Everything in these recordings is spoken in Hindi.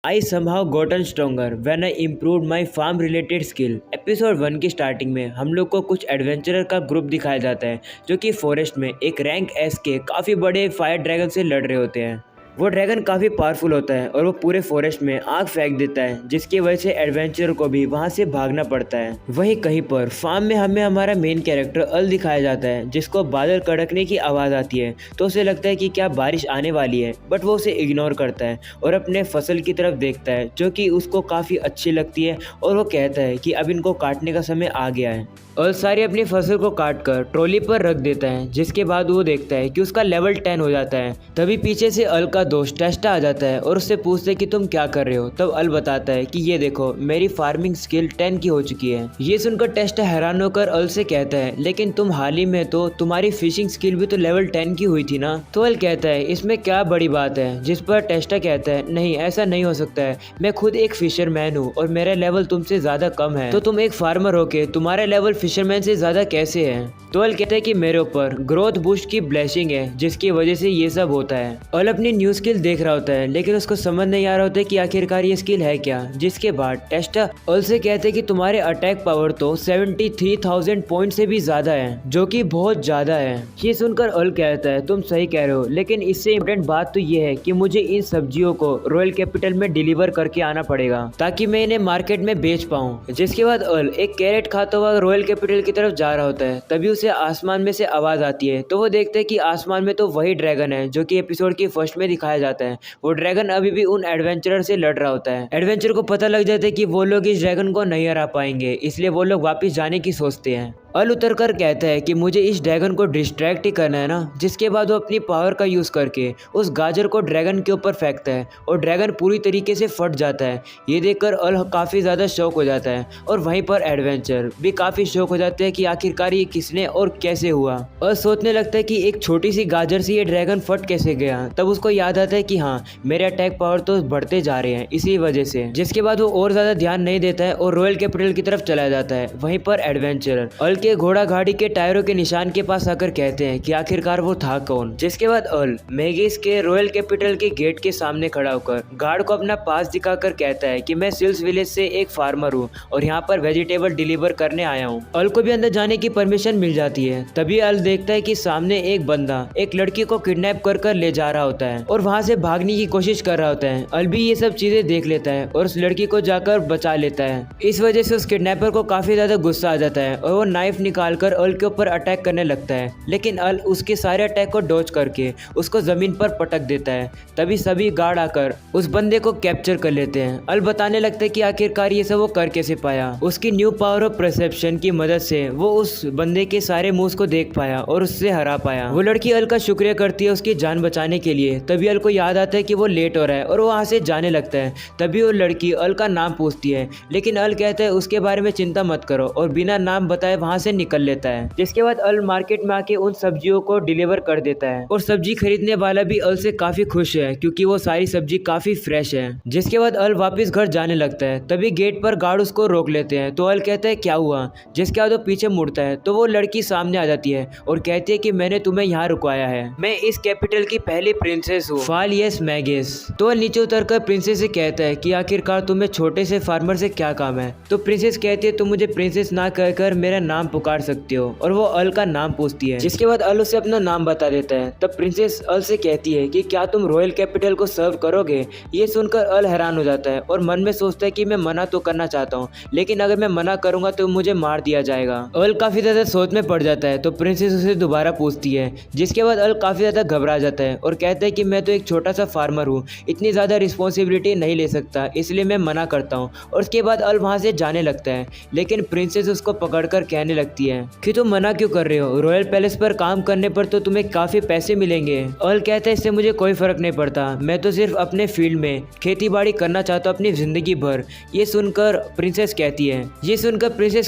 I somehow gotten stronger when I improved my farm related skill. Episode 1 की स्टार्टिंग में हम लोग को कुछ एडवेंचरर का ग्रुप दिखाया जाता है जो कि फॉरेस्ट में एक रैंक एस के काफ़ी बड़े फायर ड्रैगन से लड़ रहे होते हैं। वो ड्रैगन काफ़ी पावरफुल होता है और वो पूरे फॉरेस्ट में आग फेंक देता है, जिसकी वजह से एडवेंचरर को भी वहाँ से भागना पड़ता है। वहीं कहीं पर फार्म में हमें हमारा मेन कैरेक्टर अल दिखाया जाता है, जिसको बादल कड़कने की आवाज़ आती है तो उसे लगता है कि क्या बारिश आने वाली है, बट वो उसे इग्नोर करता है और अपने फसल की तरफ देखता है जो कि उसको काफ़ी अच्छी लगती है और वो कहता है कि अब इनको काटने का समय आ गया है। और सारी अपनी फसल को काट कर ट्रॉली पर रख देता है, जिसके बाद वो देखता है कि उसका लेवल 10 हो जाता है। तभी पीछे से अल का दोस्त टेस्टा आ जाता है और उससे पूछते है कि तुम क्या कर रहे हो। तब अल बताता है कि ये देखो मेरी फार्मिंग स्किल 10 की हो चुकी है। ये सुनकर टेस्टा हैरान होकर अल से कहता है लेकिन तुम हाल ही में तो तुम्हारी फिशिंग स्किल भी तो लेवल 10 की हुई थी ना। तो अल कहता है इसमें क्या बड़ी बात है, जिस पर टेस्टा कहता है नहीं ऐसा नहीं हो सकता है, मैं खुद एक फिशरमैन हूँ और मेरा लेवल तुमसे ज्यादा कम है, तो तुम एक फार्मर होके तुम्हारा लेवल फिशरमैन से ज्यादा कैसे है। तो अल कहता है कि मेरे ऊपर ग्रोथ बूस्ट की ब्लेसिंग है जिसकी वजह से ये सब होता है। अल अपनी न्यू स्किल देख रहा होता है लेकिन उसको समझ नहीं आ रहा होता है कि आखिरकार ये स्किल है क्या। जिसके बाद टेस्टा अल से कहते हैं कि तुम्हारे अटैक पावर तो 73,000 पॉइंट से भी ज्यादा है, जो कि बहुत ज्यादा है। ये सुनकर अल कहता है तुम सही कह रहे हो, लेकिन इससे इम्पोर्टेंट बात तो ये है कि मुझे इन सब्जियों को रॉयल कैपिटल में डिलीवर करके आना पड़ेगा ताकि मैं इन्हें मार्केट में बेच पाऊँ। जिसके बाद अल एक कैरेट खाता हुआ रॉयल कैपिटल की तरफ जा रहा होता है। तभी उसे आसमान में से आवाज आती है तो वो देखते हैं कि आसमान में तो वही ड्रैगन है जो कि एपिसोड की फर्स्ट में दिखाया जाता है। वो ड्रैगन अभी भी उन एडवेंचरर से लड़ रहा होता है। एडवेंचर को पता लग जाता है कि वो लोग इस ड्रैगन को नहीं हरा पाएंगे, इसलिए वो लोग वापस जाने की सोचते हैं। अल उतर कर कहता है कि मुझे इस ड्रैगन को डिस्ट्रैक्ट ही करना है ना। जिसके बाद वो अपनी पावर का यूज करके उस गाजर को ड्रैगन के ऊपर फेंकता है और ड्रैगन पूरी तरीके से फट जाता है। ये देखकर अल काफी ज्यादा शौक हो जाता है और वहीं पर एडवेंचर भी काफी शौक हो जाते हैं कि आखिरकार ये किसने और कैसे हुआ। अल सोचने लगता है कि एक छोटी सी गाजर से ये ड्रैगन फट कैसे गया। तब उसको याद आता है कि हाँ मेरे अटैक पावर तो बढ़ते जा रहे हैं इसी वजह से। जिसके बाद वो और ज्यादा ध्यान नहीं देता है और रॉयल कैपिटल की तरफ चला जाता है। वहीं पर एडवेंचर अल के घोड़ा गाड़ी के टायरों के निशान के पास आकर कहते हैं कि आखिरकार वो था कौन। जिसके बाद अल मैगिस के रॉयल कैपिटल के गेट के सामने खड़ा होकर गार्ड को अपना पास दिखाकर कहता है कि मैं सिल्स विलेज से एक फार्मर हूँ और यहाँ पर वेजिटेबल डिलीवर करने आया हूँ। अल को भी अंदर जाने की परमिशन मिल जाती है। तभी अल देखता है कि सामने एक बंदा एक लड़की को किडनैप कर ले जा रहा होता है और वहाँ से भागने की कोशिश कर रहा होता है। अल भी ये सब चीजें देख लेता है और उस लड़की को जाकर बचा लेता है। इस वजह से उस किडनैपर को काफी ज्यादा गुस्सा आ जाता है और वो नाइफ निकाल कर अल के ऊपर अटैक करने लगता है, लेकिन अल उसके सारे अटैक को डॉज करके उसको जमीन पर पटक देता है। तभी सभी गार्ड आकर उस बंदे को कैप्चर कर लेते हैं। अल बताने लगता है कि आखिरकार ये सब वो कर कैसे पाया। उसकी न्यू पावर ऑफ परसेप्शन की मदद से वो उस बंदे के सारे मूव्स को देख पाया और उससे हरा पाया। वो लड़की अल का शुक्रिया करती है उसकी जान बचाने के लिए। तभी अल को याद आता है कि वो लेट हो रहा है और वो वहाँ से जाने लगता है। तभी वो लड़की अल का नाम पूछती है, लेकिन अल कहता है उसके बारे में चिंता मत करो और बिना नाम बताए वहाँ से निकल लेता है। जिसके बाद अल मार्केट में आके उन सब्जियों को डिलीवर कर देता है और सब्जी खरीदने वाला भी अल से काफी खुश है क्योंकि वो सारी सब्जी काफी फ्रेश है। जिसके बाद अल वापस घर जाने लगता है। तभी गेट पर गार्ड उसको रोक लेते हैं तो अल कहता है क्या हुआ। जिसके बाद वो पीछे मुड़ता है तो वो लड़की सामने आ जाती है और कहती है कि मैंने तुम्हें यहाँ रुकवाया है, मैं इस कैपिटल की पहली प्रिंसेस हूँ, फालियस मैगिस। तो अल नीचे उतरकर प्रिंसेस से कहता है कि आखिरकार तुम्हें छोटे से फार्मर से क्या काम है। तो प्रिंसेस कहती है तुम मुझे प्रिंसेस ना कहकर मेरा नाम पुकार सकते हो और वो अल का नाम पूछती है। जिसके बाद अल उसे अपना नाम बता देता है। तब प्रिंसेस अल से कहती है कि क्या तुम रॉयल कैपिटल को सर्व करोगे। ये सुनकर अल हैरान हो जाता है और मन में सोचता है कि मैं मना तो करना चाहता हूँ, लेकिन अगर मैं मना करूंगा तो मुझे मार दिया जाएगा। अल काफी ज्यादा सोच में पड़ जाता है तो प्रिंसेस उसे दोबारा पूछती है। जिसके बाद अल काफी ज्यादा घबरा जाता है और कहता है कि मैं तो एक छोटा सा फार्मर हूँ, इतनी ज्यादा रिस्पॉन्सिबिलिटी नहीं ले सकता, इसलिए मैं मना करता हूँ। और उसके बाद अल वहाँ से जाने लगता है, लेकिन प्रिंसेस उसको पकड़कर कहने लगती है कि तुम मना क्यों कर रहे हो, रॉयल पैलेस पर काम करने पर तो तुम्हें काफी पैसे मिलेंगे। अल कहता है इससे मुझे कोई फर्क नहीं पड़ता, मैं तो सिर्फ अपने फील्ड में खेती बाड़ी करना चाहता हूँ अपनी जिंदगी भर। ये सुनकर प्रिंसेस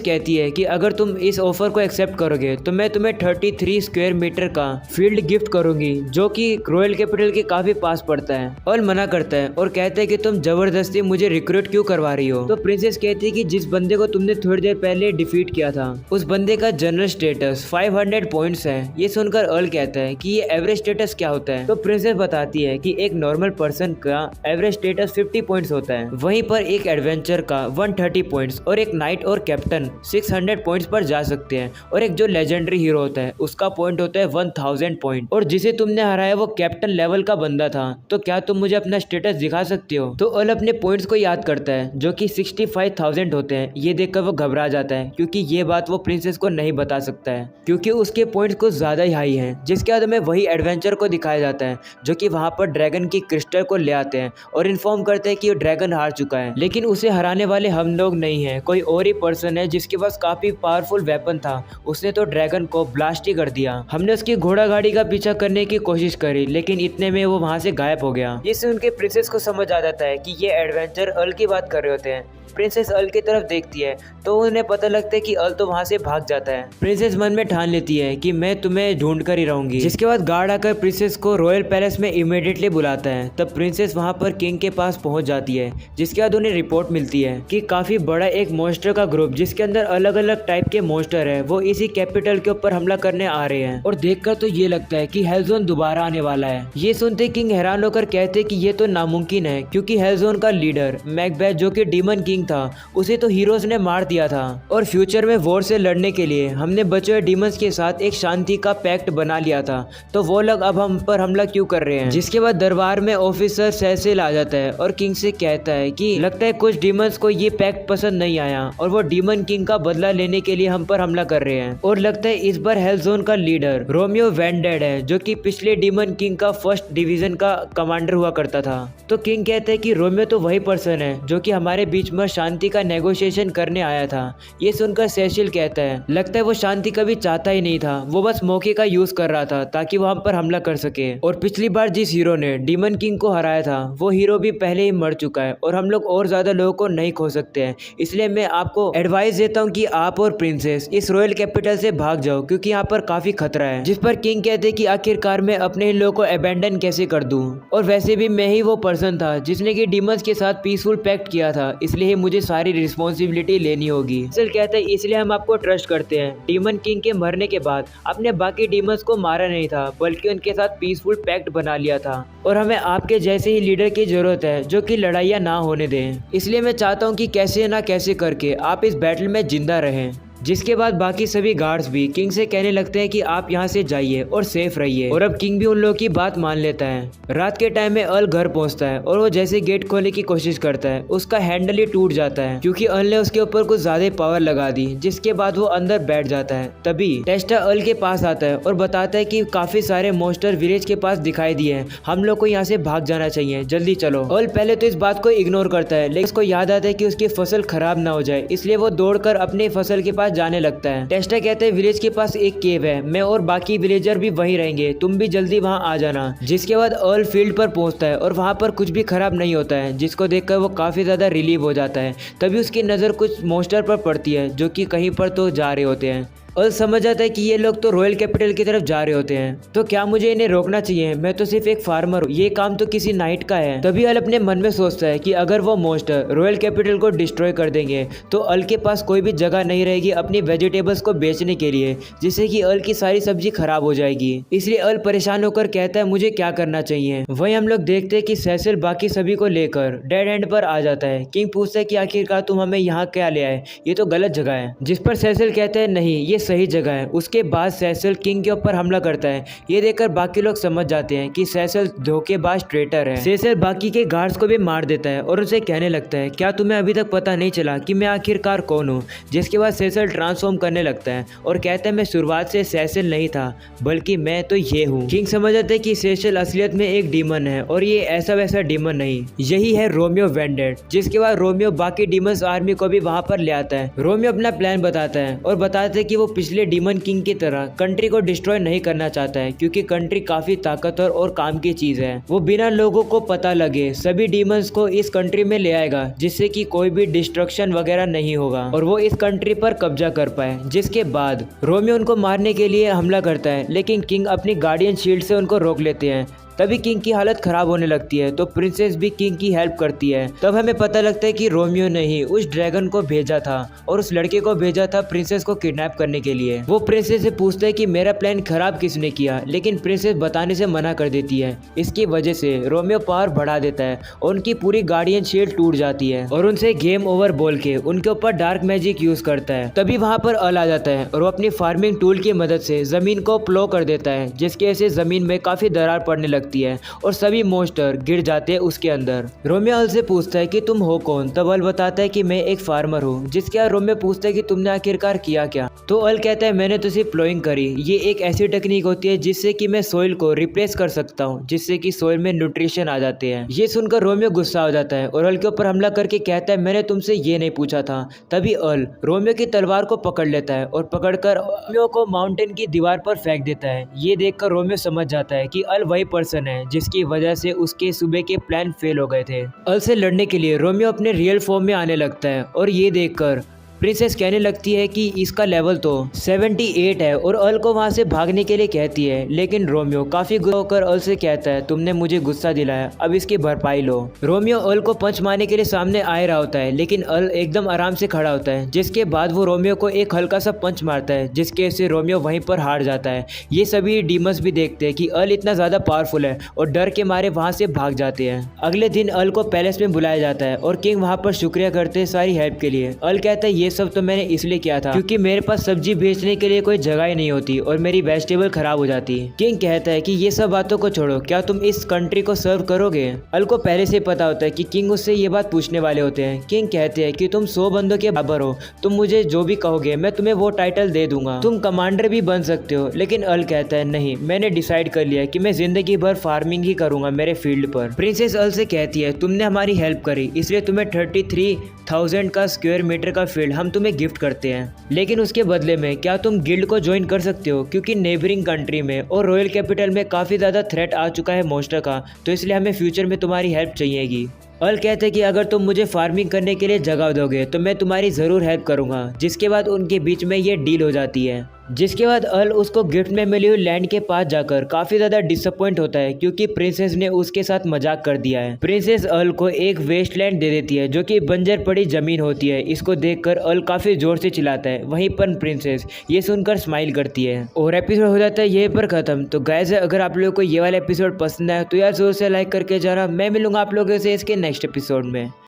कहती है कि अगर तुम इस ऑफर को एक्सेप्ट करोगे तो मैं तुम्हें 33 स्क्वायर मीटर का फील्ड गिफ्ट करूंगी, जो कि रॉयल कैपिटल के काफी पास पड़ता है। अल मना करता है और कहता है कि तुम जबरदस्ती मुझे रिक्रूट क्यों करवा रही हो। तो प्रिंसेस कहती है कि जिस बंदे को तुमने थोड़ी देर पहले डिफीट किया था उस बंदे का जनरल स्टेटस 500 पॉइंट्स है। ये सुनकर अर्ल कहता है कि ये एवरेज स्टेटस क्या होता है। तो प्रिंसेस बताती है कि एक नॉर्मल पर्सन का एवरेज स्टेटस 50 पॉइंट्स होता है, वहीं पर एक एडवेंचर का 130 पॉइंट्स और एक नाइट और कैप्टन 600 पॉइंट्स पर जा सकते हैं, और एक जो लेजेंडरी हीरो होता है उसका पॉइंट होता है 1000 पॉइंट, और जिसे तुमने हराया वो कैप्टन लेवल का बंदा था। तो क्या तुम मुझे अपना स्टेटस दिखा सकते हो? तो अर्ल अपने पॉइंट्स को याद करता है जो कि 65,000 होते हैं। ये देखकर वो घबरा जाता है क्योंकि ये बात वो प्रिंसेस को नहीं बता सकता है क्योंकि उसके पॉइंट्स कुछ ज्यादा ही हाई हैं। जिसके बाद में वही एडवेंचर को दिखाया जाता है जो कि वहां पर ड्रैगन की क्रिस्टल को ले आते हैं और इन्फॉर्म करते हैं कि ड्रैगन हार चुका है, लेकिन उसे हराने वाले हम लोग नहीं है, कोई और ही पर्सन है जिसके पास काफी पावरफुल वेपन था। उसने तो ड्रैगन को ब्लास्ट ही कर दिया। हमने उसकी घोड़ा गाड़ी का पीछा करने की कोशिश करी, लेकिन इतने में वो वहां से गायब हो गया। जिससे उनके प्रिंसेस को समझ आ जाता है कि ये एडवेंचर अर्ल की बात कर रहे होते हैं। प्रिंसेस अर्ल की तरफ देखती है तो उन्हें पता लगता है कि अर्ल तो वहां से भाग जाता है। प्रिंसेस मन में ठान लेती है कि मैं तुम्हें ढूंढ कर ही रहूंगी। जिसके बाद गार्ड आकर प्रिंसेस को रॉयल पैलेस में इमीडिएटली बुलाता है। तब प्रिंसेस वहां पर किंग के पास पहुंच जाती है। जिसके बाद उन्हें रिपोर्ट मिलती है कि काफी बड़ा एक मॉन्स्टर का ग्रुप जिसके अंदर अलग अलग टाइप के मॉन्स्टर है वो इसी कैपिटल के ऊपर हमला करने आ रहे हैं। और देखकर तो ये लगता है कि हेलजोन दोबारा आने वाला है। ये सुनते किंग हैरान होकर कहते कि ये तो नामुमकिन है क्योंकि हेलजोन का लीडर मैकबेथ जो कि डीमन किंग था उसे तो हीरोज ने मार दिया था, और फ्यूचर में वॉर से लड़ने के लिए हमने बचे हुए डीमंस के साथ एक शांति का पैक्ट बना लिया था। तो वो लोग अब हम पर हमला क्यों कर रहे हैं? जिसके बाद दरबार में ऑफिसर सेसिल आ जाता है और किंग से कहता है कि लगता है कुछ डीमंस को ये पैक्ट पसंद नहीं आया और वो डीमन किंग का बदला लेने के लिए हम पर हमला कर रहे हैं। और लगता है इस बार हेलजोन का लीडर रोमियो वेंडेड है जो कि पिछले डीमन किंग का फर्स्ट डिवीजन का कमांडर हुआ करता था। तो किंग कहते हैं कि रोमियो तो वही पर्सन है जो कि हमारे बीच में शांति का नेगोशिएशन करने आया था। ये सुनकर सेसिल कहता है लगता है वो शांति कभी चाहता ही नहीं था, वो बस मौके का यूज कर रहा था ताकि वो हम पर हमला कर सके। और पिछली बार जिस हीरो ने डीमन किंग को हराया था वो हीरो भी पहले ही मर चुका है और हम लोग और ज्यादा लोगों को नहीं खो सकते हैं। इसलिए मैं आपको एडवाइस देता हूँ कि आप और प्रिंसेस इस रॉयल कैपिटल से भाग जाओ क्योंकि यहाँ पर काफी खतरा है। जिस पर किंग कहते हैं कि आखिरकार मैं अपने इन लोगों को अबेंडन कैसे कर दूं, और वैसे भी मैं ही वो पर्सन था जिसने कि डीमंस के साथ पीसफुल पैक्ट किया था, इसलिए मुझे सारी रिस्पॉन्सिबिलिटी लेनी होगी। सेसिल कहते हैं इसलिए हम आपको ट्रस्ट करते हैं। डीमन किंग के मरने के बाद आपने बाकी डीमंस को मारा नहीं था बल्कि उनके साथ पीसफुल पैक्ट बना लिया था, और हमें आपके जैसे ही लीडर की जरूरत है जो कि लड़ाइयाँ ना होने दें। इसलिए मैं चाहता हूँ कि कैसे ना कैसे करके आप इस बैटल में जिंदा रहें। जिसके बाद बाकी सभी गार्ड्स भी किंग से कहने लगते हैं कि आप यहाँ से जाइए और सेफ रहिए, और अब किंग भी उन लोगों की बात मान लेता है। रात के टाइम में अर्ल घर पहुंचता है और वो जैसे गेट खोलने की कोशिश करता है उसका हैंडल ही टूट जाता है क्योंकि अर्ल ने उसके ऊपर कुछ ज्यादा पावर लगा दी। जिसके बाद वो अंदर बैठ जाता है। तभी टेस्टा अर्ल के पास आता है और बताता है कि काफी सारे मॉन्स्टर विलेज के पास दिखाई दिए हैं, हम लोग को यहाँ से भाग जाना चाहिए, जल्दी चलो। अर्ल पहले तो इस बात को इग्नोर करता है लेकिन उसको याद आता है कि उसकी फसल खराब ना हो जाए, इसलिए वो दौड़कर अपने फसल के पास जाने लगता है। टेस्टा कहते हैं विलेज के पास एक केव है, मैं और बाकी विलेजर भी वहीं रहेंगे, तुम भी जल्दी वहां आ जाना। जिसके बाद अर्ल फील्ड पर पहुंचता है और वहां पर कुछ भी खराब नहीं होता है, जिसको देखकर वो काफी ज्यादा रिलीव हो जाता है। तभी उसकी नजर कुछ मॉन्स्टर पर पड़ती है जो कि कहीं पर तो जा रहे होते हैं। अर्ल समझ आता है कि ये लोग तो रॉयल कैपिटल की तरफ जा रहे होते हैं, तो क्या मुझे इन्हें रोकना चाहिए? मैं तो सिर्फ एक फार्मर हूँ, ये काम तो किसी नाइट का है। तभी अर्ल अपने मन में सोचता है कि अगर वो मॉन्स्टर रॉयल कैपिटल को डिस्ट्रॉय कर देंगे तो अर्ल के पास कोई भी जगह नहीं रहेगी अपनी वेजिटेबल्स को बेचने के लिए, जिससे कि अर्ल की सारी सब्जी खराब हो जाएगी। इसलिए अर्ल परेशान होकर कहता है मुझे क्या करना चाहिए। वहीं हम लोग देखते हैं कि सेसिल बाकी सभी को लेकर डेड एंड पर आ जाता है। किंग पूछता है कि आखिरकार तुम हमें यहाँ क्या ले आए, ये तो गलत जगह है। जिस पर सेसिल कहते हैं नहीं ये सही जगह है। उसके बाद सेसिल किंग के ऊपर हमला करता है। ये देखकर बाकी लोग समझ जाते हैं कि सेसिल धोखेबाज ट्रेटर है। सेसिल बाकी के गार्ड्स को भी मार देता है और उसे कहने लगता है क्या तुम्हें अभी तक पता नहीं चला कि मैं आखिरकार कौन हूँ? जिसके बाद सेसिल ट्रांसफॉर्म करने लगता है और कहता है मैं शुरुआत से सेसिल नहीं था बल्कि मैं तो ये हूँ। किंग समझ जाते हैं कि सेसिल असलियत में एक डीमन है और ये ऐसा वैसा डीमन नहीं, यही है रोमियो वेंडेड। जिसके बाद रोमियो बाकी डीमंस आर्मी को भी वहां पर ले आता है। रोमियो अपना प्लान बताता है और बताता है कि वो पिछले डीमन किंग की तरह कंट्री को डिस्ट्रॉय नहीं करना चाहता है क्योंकि कंट्री काफी ताकतवर और काम की चीज है। वो बिना लोगों को पता लगे सभी डीमंस को इस कंट्री में ले आएगा जिससे कि कोई भी डिस्ट्रक्शन वगैरह नहीं होगा और वो इस कंट्री पर कब्जा कर पाए। जिसके बाद रोमियो उनको मारने के लिए हमला करता है लेकिन किंग अपनी गार्डियन शील्ड से उनको रोक लेते हैं। तभी किंग की हालत खराब होने लगती है तो प्रिंसेस भी किंग की हेल्प करती है। तब हमें पता लगता है कि रोमियो ने ही उस ड्रैगन को भेजा था और उस लड़के को भेजा था प्रिंसेस को किडनैप करने के लिए। वो प्रिंसेस से पूछता है कि मेरा प्लान खराब किसने किया, लेकिन प्रिंसेस बताने से मना कर देती है। इसकी वजह से रोमियो पावर बढ़ा देता है और उनकी पूरी गार्डियन शील्ड टूट जाती है और उनसे गेम ओवर बोल के उनके ऊपर डार्क मैजिक यूज करता है। तभी वहां पर अल आ जाता है और वो अपनी फार्मिंग टूल की मदद से जमीन को प्लो कर देता है, जिसकी वजह से जमीन में काफी दरार पड़ने लगती है और सभी मॉन्स्टर गिर जाते हैं उसके अंदर। रोमियो अल से पूछता है कि तुम हो कौन, तब अल बताता है कि मैं एक फार्मर हूँ। जिसके बाद रोमियो पूछता है कि तुमने आखिरकार किया क्या, तो अल कहता है मैंने तो सिर्फ प्लोइंग करी। ये एक ऐसी टेक्निक होती है जिससे कि मैं सोइल को रिप्लेस कर सकता हूँ, जिससे कि सोइल में न्यूट्रिशन आ जाते हैं। ये सुनकर रोमियो गुस्सा हो जाता है और अल के ऊपर हमला करके कहता है मैंने तुमसे ये नहीं पूछा था। तभी अल रोमियो की तलवार को पकड़ लेता है और पकड़कर रोमियो को माउंटेन की दीवार पर फेंक देता है। ये देखकर रोमियो समझ जाता है कि अल वही पर्सन है जिसकी वजह से उसके सुबह के प्लान फेल हो गए थे। अल से लड़ने के लिए रोमियो अपने रियल फॉर्म में आने लगता है और ये देखकर प्रिंसेस कहने लगती है कि इसका लेवल तो 78 है और अल को वहां से भागने के लिए कहती है, लेकिन रोमियो काफी गुस्सा होकर अल से कहता है तुमने मुझे गुस्सा दिलाया, अब इसकी भरपाई लो। रोमियो अल को पंच मारने के लिए सामने आ रहा होता है, लेकिन अल एकदम आराम से खड़ा होता है, जिसके बाद वो रोमियो को एक हल्का सा पंच मारता है, जिसके वजह से रोमियो वहीं पर हार जाता है। ये सभी डीमंस भी देखते हैं कि अल इतना ज्यादा पावरफुल है और डर के मारे वहां से भाग जाते हैं। अगले दिन अल को पैलेस में बुलाया जाता है और किंग वहां पर शुक्रिया करते हैं सारी हेल्प के लिए। अल कहता है ये सब तो मैंने इसलिए किया था क्योंकि मेरे पास सब्जी बेचने के लिए कोई जगह ही नहीं होती और मेरी वेजिटेबल खराब हो जाती। किंग कहता है कि ये सब बातों को छोड़ो, क्या तुम इस कंट्री को सर्व करोगे। अल को पहले से पता होता है कि किंग उससे ये बात पूछने वाले होते हैं। किंग कहते हैं कि तुम 100 बंदों के बराबर हो, तुम मुझे जो भी कहोगे मैं तुम्हें वो टाइटल दे दूंगा, तुम कमांडर भी बन सकते हो। लेकिन अल कहता है नहीं, मैंने डिसाइड कर लिया कि मैं जिंदगी भर फार्मिंग ही करूंगा मेरे फील्ड पर। प्रिंसेस अल से कहती है तुमने हमारी हेल्प करी इसलिए तुम्हें 33,000 का स्क्वायर मीटर का फील्ड हम तुम्हें गिफ्ट करते हैं, लेकिन उसके बदले में क्या तुम गिल्ड को ज्वाइन कर सकते हो, क्योंकि नेबरिंग कंट्री में और रॉयल कैपिटल में काफ़ी ज़्यादा थ्रेट आ चुका है मॉन्स्टर का, तो इसलिए हमें फ्यूचर में तुम्हारी हेल्प चाहिएगी। अल कहते हैं कि अगर तुम मुझे फार्मिंग करने के लिए जगह दोगे तो मैं तुम्हारी ज़रूर हेल्प करूंगा। जिसके बाद उनके बीच में ये डील हो जाती है। जिसके बाद अल उसको गिफ्ट में मिली हुई लैंड के पास जाकर काफ़ी ज़्यादा डिसअपॉइंट होता है क्योंकि प्रिंसेस ने उसके साथ मजाक कर दिया है। प्रिंसेस अल को एक वेस्टलैंड दे देती है जो कि बंजर पड़ी ज़मीन होती है। इसको देखकर अल काफ़ी ज़ोर से चिल्लाता है, वहीं पर प्रिंसेस ये सुनकर स्माइल करती है और एपिसोड हो जाता है यहीं पर ख़त्म। तो गाइस अगर आप लोगों को ये वाला एपिसोड पसंद आया तो यार ज़ोर से लाइक करके जाना। मैं मिलूंगा आप लोगों से इसके नेक्स्ट एपिसोड में।